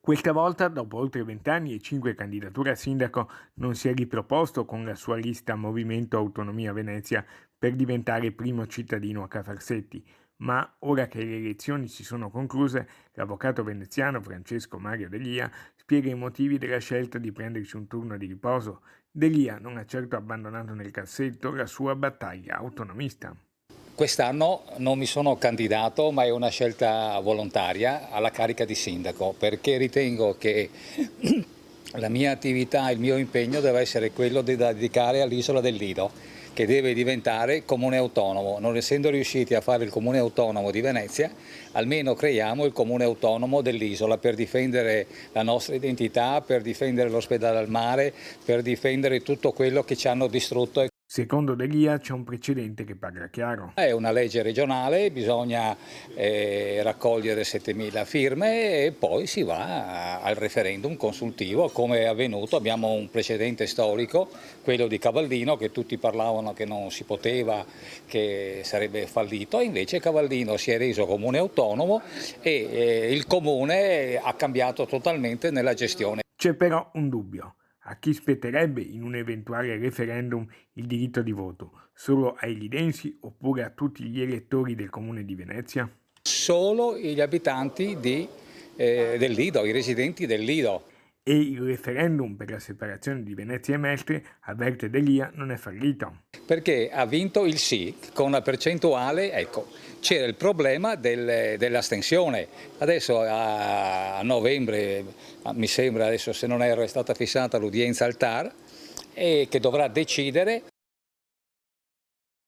Questa volta, dopo oltre 20 anni e 5 candidature a sindaco, non si è riproposto con la sua lista Movimento Autonomia Venezia per diventare primo cittadino a Cafarsetti, ma ora che le elezioni si sono concluse, l'avvocato veneziano Francesco Mario Delia spiega i motivi della scelta di prendersi un turno di riposo. Delia non ha certo abbandonato nel cassetto la sua battaglia autonomista. Quest'anno non mi sono candidato, ma è una scelta volontaria alla carica di sindaco, perché ritengo che la mia attività, il mio impegno deve essere quello da dedicare all'isola del Lido, che deve diventare comune autonomo. Non essendo riusciti a fare il comune autonomo di Venezia, almeno creiamo il comune autonomo dell'isola per difendere la nostra identità, per difendere l'ospedale al mare, per difendere tutto quello che ci hanno distrutto. Secondo Delia c'è un precedente che parla chiaro. È una legge regionale, bisogna raccogliere 7.000 firme e poi si va al referendum consultivo, come è avvenuto. Abbiamo un precedente storico, quello di Cavallino, che tutti parlavano che non si poteva, che sarebbe fallito, e invece Cavallino si è reso comune autonomo e il comune ha cambiato totalmente nella gestione. C'è però un dubbio. A chi spetterebbe in un eventuale referendum il diritto di voto? Solo ai lidensi oppure a tutti gli elettori del comune di Venezia? Solo gli abitanti del Lido, i residenti del Lido. E il referendum per la separazione di Venezia e Mestre, avverte Delia, non è fallito. Perché ha vinto il sì con una percentuale, ecco, c'era il problema dell'astensione. Adesso a novembre, mi sembra, adesso se non erro, è stata fissata l'udienza al TAR e che dovrà decidere